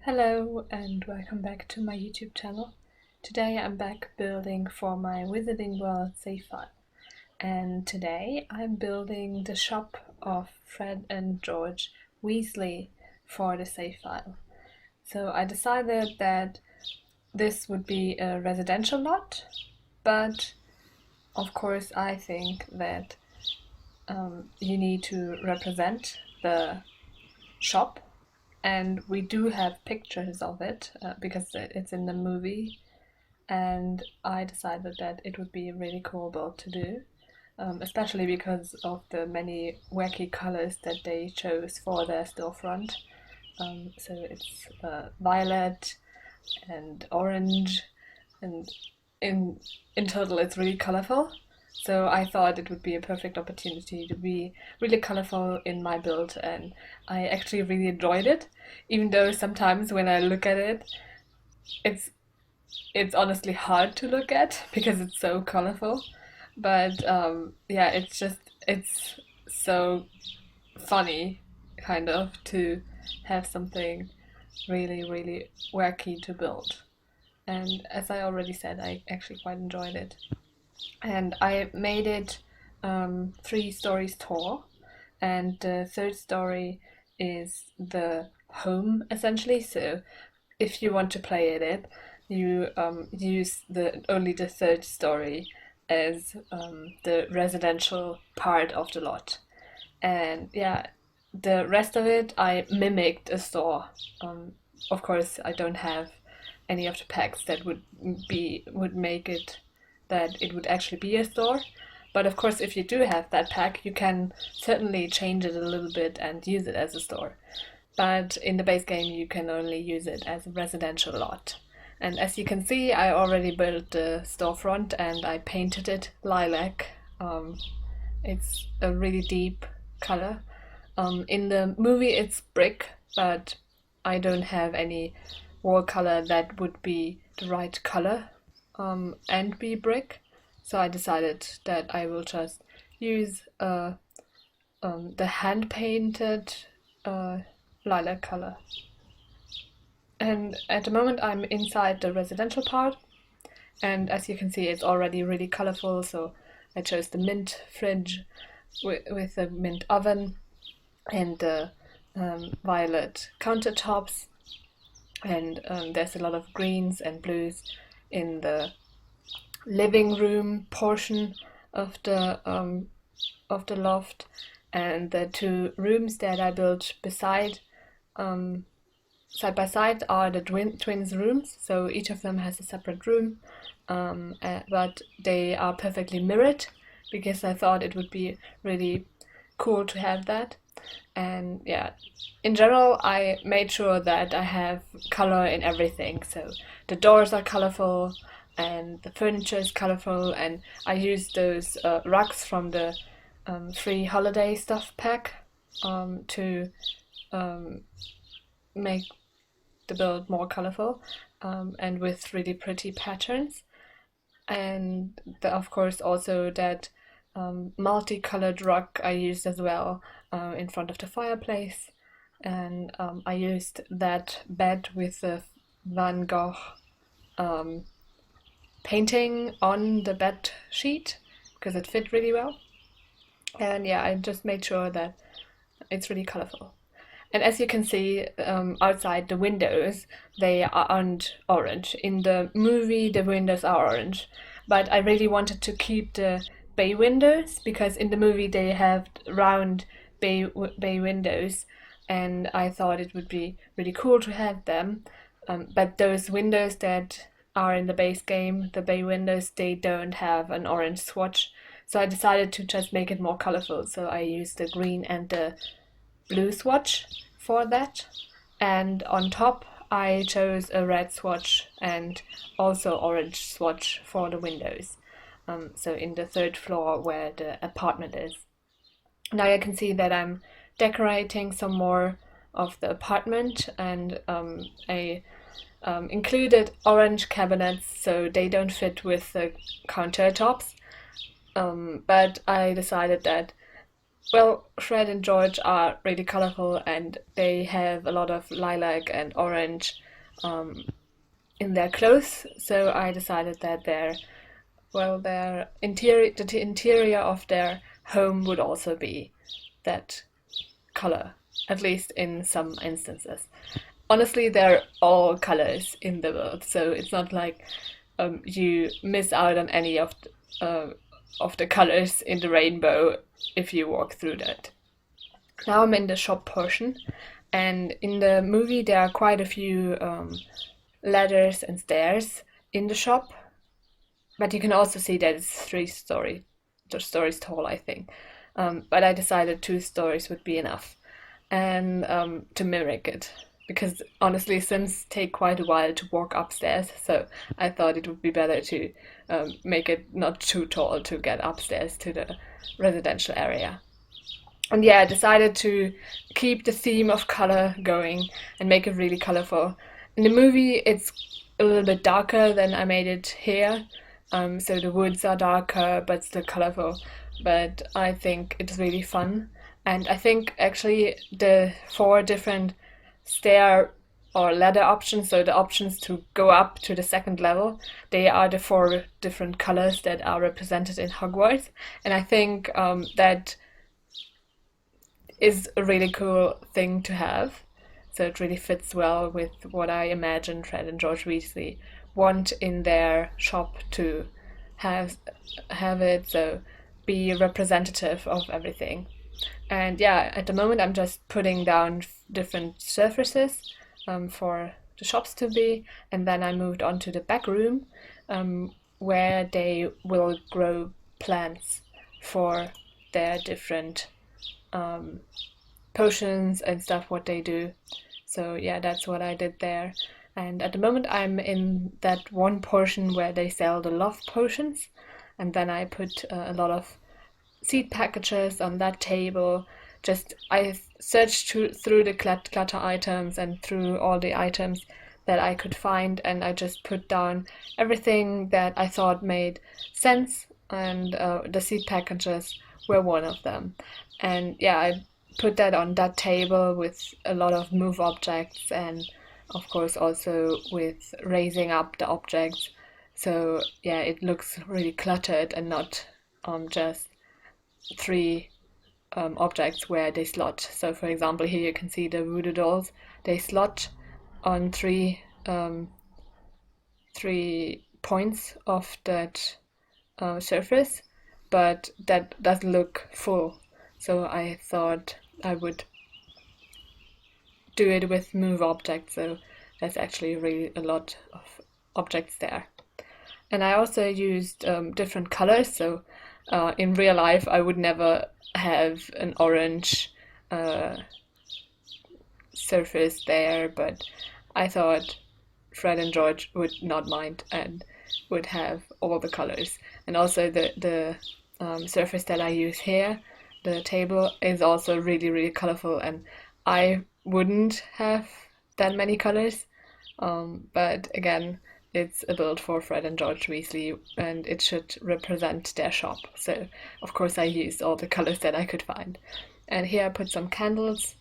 Hello and welcome back to my YouTube channel. Today I'm back building for my Wizarding World save file. And today I'm building the shop of Fred and George Weasley for the save file. So I decided that this would be a residential lot, but of course I think that you need to represent the shop. And we do have pictures of it because it's in the movie, and I decided that it would be really cool build to do, especially because of the many wacky colors that they chose for their storefront. So it's violet and orange, and in total it's really colorful. So I thought it would be a perfect opportunity to be really colorful in my build, and I actually really enjoyed it, even though sometimes when I look at it, it's it's honestly hard to look at because it's so colorful. But yeah, it's so funny, kind of, to have something really wacky to build. And as I already said, I actually quite enjoyed it. And I made it 3 stories tall, and the third story is the home essentially. So if you want to play it, you use the only the third story as the residential part of the lot, and yeah, the rest of it I mimicked a store. Of course, I don't have any of the packs that would make it that it would actually be a store. But of course, if you do have that pack, you can certainly change it a little bit and use it as a store. But in the base game, you can only use it as a residential lot. And as you can see, I already built the storefront and I painted it lilac. It's a really deep color. In the movie, it's brick, but I don't have any wall color that would be the right color and be brick. So I decided that I will just use the hand painted lilac color. And at the moment I'm inside the residential part, and as you can see it's already really colorful. So I chose the mint fridge with the mint oven and the violet countertops, and there's a lot of greens and blues in the living room portion of the loft, and the 2 rooms that I built side by side are the twins' rooms. So each of them has a separate room, but they are perfectly mirrored because I thought it would be really cool to have that. And yeah, in general, I made sure that I have color in everything. So the doors are colorful, and the furniture is colorful, and I used those rugs from the free holiday stuff pack to make the build more colorful and with really pretty patterns. And of course also that multicolored rug I used as well in front of the fireplace, and I used that bed with the Van Gogh painting on the bed sheet because it fit really well. And yeah, I just made sure that it's really colorful. And as you can see, outside the windows, they aren't orange. In the movie, the windows are orange. But I really wanted to keep the bay windows because in the movie they have round bay windows, and I thought it would be really cool to have them. But those windows that are in the base game, the bay windows, they don't have an orange swatch. So I decided to just make it more colorful. So I used the green and the blue swatch for that. And on top, I chose a red swatch and also orange swatch for the windows. So in the 3rd floor where the apartment is. Now you can see that I'm decorating some more of the apartment, and I included orange cabinets so they don't fit with the countertops. But I decided that Well, Fred and George are really colorful and they have a lot of lilac and orange um, in their clothes. So I decided that their interior, the interior of their home would also be that color, at least in some instances. Honestly, they're all colors in the world, so it's not like you miss out on any of the colors in the rainbow if you walk through that. Now I'm in the shop portion, and in the movie there are quite a few ladders and stairs in the shop, but you can also see that it's stories tall, I think. But I decided 2 stories would be enough, and to mimic it, because honestly, Sims take quite a while to walk upstairs, so I thought it would be better to make it not too tall to get upstairs to the residential area. And yeah, I decided to keep the theme of color going and make it really colorful. In the movie, it's a little bit darker than I made it here. So the woods are darker but still colorful. But I think it's really fun. And I think actually the 4 different stair or ladder options, so the options to go up to the second level, they are the 4 different colors that are represented in Hogwarts. And I think that is a really cool thing to have. So it really fits well with what I imagine Fred and George Weasley want in their shop to have have it, so be representative of everything. And yeah, at the moment I'm just putting down different surfaces for the shops to be, and then I moved on to the back room where they will grow plants for their different um, potions and stuff, what they do. So yeah, that's what I did there. And at the moment, I'm in that one portion where they sell the love potions, and then I put a lot of seed packages on that table. Just I searched through the clutter items and through all the items that I could find, and I just put down everything that I thought made sense, and the seed packages were one of them. And yeah, I put that on that table with a lot of move objects, and of course also with raising up the objects. So yeah, it looks really cluttered and not just 3 objects where they slot. So for example, here you can see the voodoo dolls. They slot on 3 points of that surface, but that doesn't look full. So I thought I would do it with move objects. So there's actually really a lot of objects there. And I also used different colors. So in real life, I would never have an orange surface there, but I thought Fred and George would not mind and would have all the colors. And also the surface that I use here, the table, is also really, really colorful, and I wouldn't have that many colors. But again, it's a build for Fred and George Weasley, and it should represent their shop. So, of course, I used all the colors that I could find. And here I put some candles,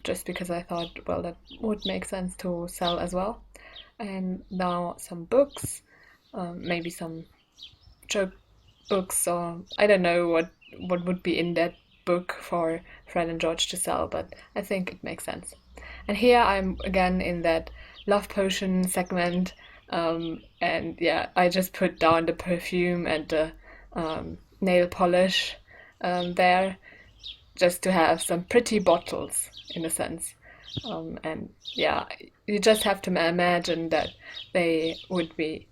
just because I thought, well, that would make sense to sell as well. And now some books, maybe some joke books, or I don't know what would be in that book for Fred and George to sell, but I think it makes sense. And here I'm again in that love potion segment, and yeah, I just put down the perfume and the nail polish there, just to have some pretty bottles in a sense. And yeah, you just have to imagine that they would be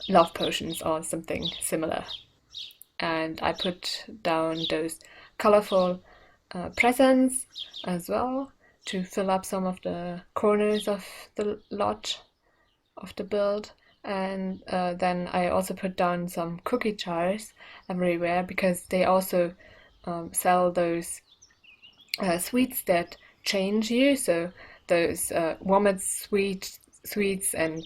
love potions or something similar. And I put down those colorful presents as well to fill up some of the corners of the lot of the build. And then I also put down some cookie jars everywhere, because they also sell those sweets that change you. So those Womit sweets, and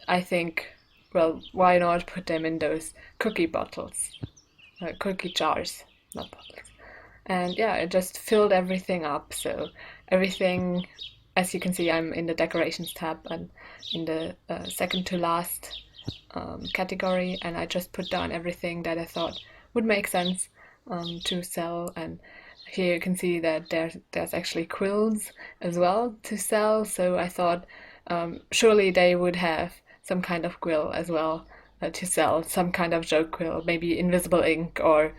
I think, well, why not put them in those cookie bottles, cookie jars? not bottles. And yeah, I just filled everything up. So everything, as you can see, I'm in the decorations tab and in the second to last category, and I just put down everything that I thought would make sense to sell. And here you can see that there's actually quills as well to sell. So I thought surely they would have some kind of quill as well to sell, some kind of joke quill, maybe invisible ink or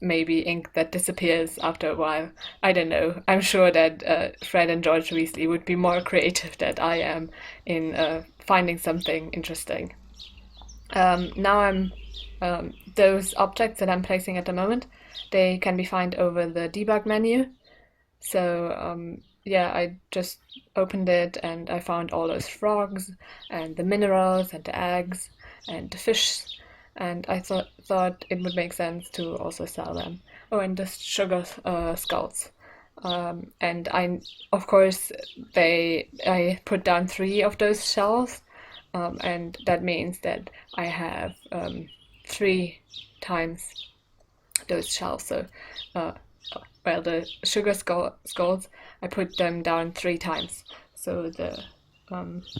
maybe ink that disappears after a while. I don't know. I'm sure that Fred and George Weasley would be more creative than I am in finding something interesting. Now those objects that I'm placing at the moment, they can be found over the debug menu. So yeah, I just opened it and I found all those frogs and the minerals and the eggs and the fish, and I thought it would make sense to also sell them. Oh, and the sugar skulls. And of course, I put down 3 of those shells, and that means that I have 3 times those shells. So, well, the sugar skulls, I put them down 3 times. So the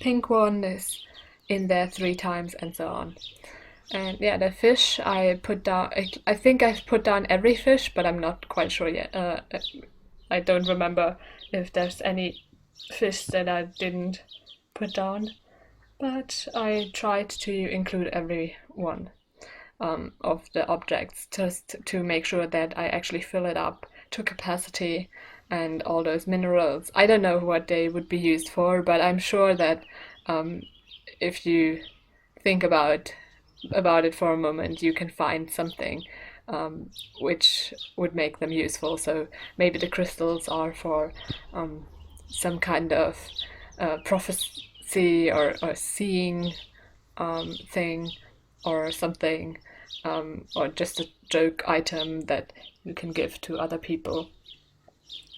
pink one is in there 3 times, and so on. And yeah, the fish I put down, I think I've put down every fish, but I'm not quite sure yet. I don't remember if there's any fish that I didn't put down, but I tried to include every one of the objects just to make sure that I actually fill it up to capacity. And all those minerals, I don't know what they would be used for, but I'm sure that if you think about it for a moment, you can find something which would make them useful. So maybe the crystals are for some kind of prophecy or seeing thing or something, or just a joke item that you can give to other people.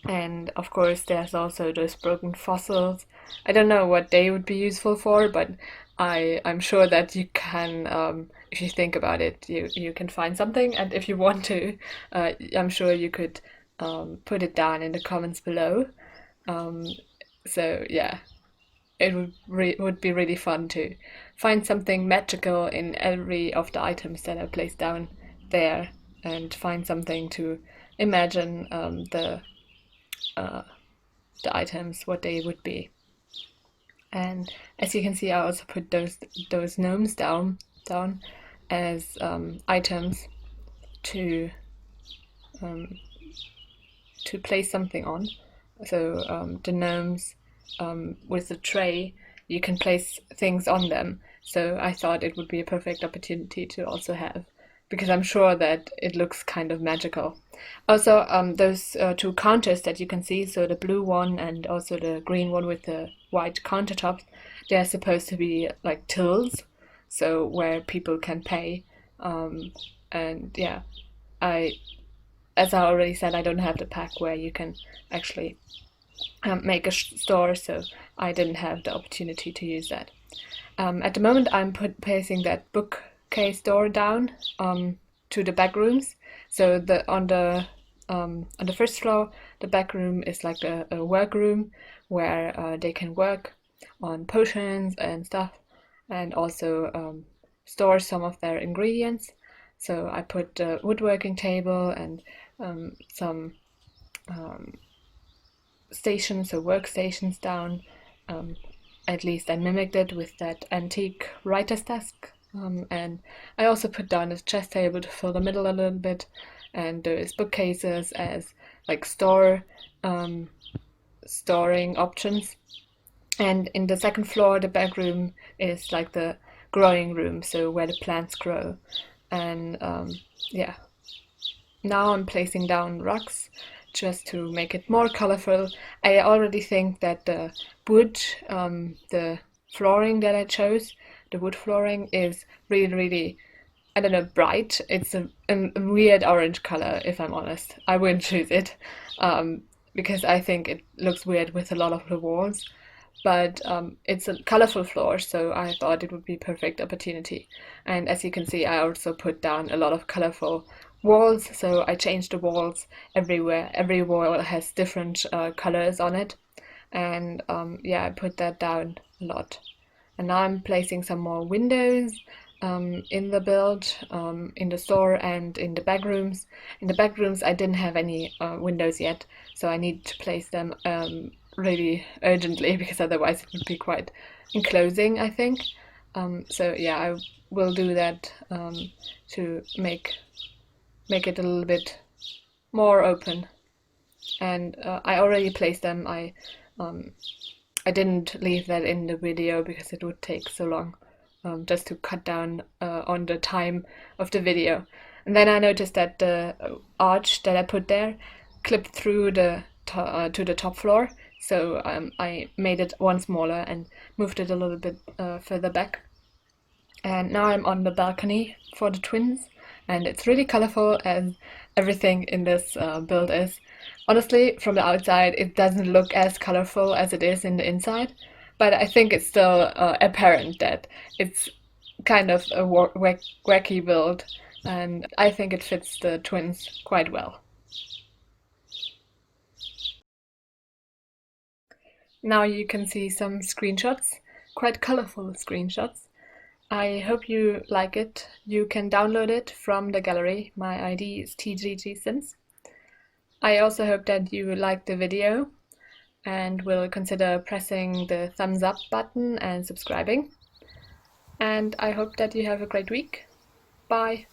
And of course, there's also those broken fossils. I don't know what they would be useful for, but I'm sure that you can, if you think about it, you can find something. And if you want to, I'm sure you could put it down in the comments below. So yeah, it would be really fun to find something magical in every of the items that I placed down there, and find something to imagine the items, what they would be. And as you can see, I also put those gnomes down as items to place something on. So the gnomes with the tray, you can place things on them. So I thought it would be a perfect opportunity to also have, because I'm sure that it looks kind of magical. Also, those 2 counters that you can see, so the blue one and also the green one with the white countertops, they're supposed to be like tills, so where people can pay. And yeah, as I already said, I don't have the pack where you can actually make a store, so I didn't have the opportunity to use that. At the moment, I'm placing that bookcase door down to the back rooms. So on the first floor, the back room is like a work room where they can work on potions and stuff, and also store some of their ingredients. So I put a woodworking table and some stations or workstations down. At least I mimicked it with that antique writer's desk. And I also put down a chess table to fill the middle a little bit, and there's bookcases as like storing options. And in the second floor, the back room is like the growing room, so where the plants grow. And yeah, now I'm placing down rugs just to make it more colorful. I already think that the wood, the flooring that I chose, the wood flooring is really, really, I don't know, bright. It's a weird orange color, if I'm honest. I wouldn't choose it because I think it looks weird with a lot of the walls. But it's a colorful floor, so I thought it would be a perfect opportunity. And as you can see, I also put down a lot of colorful walls, so I changed the walls everywhere. Every wall has different colors on it, and yeah, I put that down a lot. And now I'm placing some more windows in the build, in the store and in the back rooms. In the back rooms I didn't have any windows yet, so I need to place them really urgently because otherwise it would be quite enclosing, I think. So yeah, I will do that to make it a little bit more open. And I already placed them. I didn't leave that in the video because it would take so long, just to cut down on the time of the video. And then I noticed that the arch that I put there clipped through to the top floor, so I made it one smaller and moved it a little bit further back. And now I'm on the balcony for the twins, and it's really colorful as everything in this build is. Honestly, from the outside, it doesn't look as colorful as it is in the inside, but I think it's still apparent that it's kind of a wacky build, and I think it fits the twins quite well. Now you can see some screenshots, quite colorful screenshots. I hope you like it. You can download it from the gallery. My ID is TGGSims. I also hope that you liked the video and will consider pressing the thumbs up button and subscribing. And I hope that you have a great week. Bye!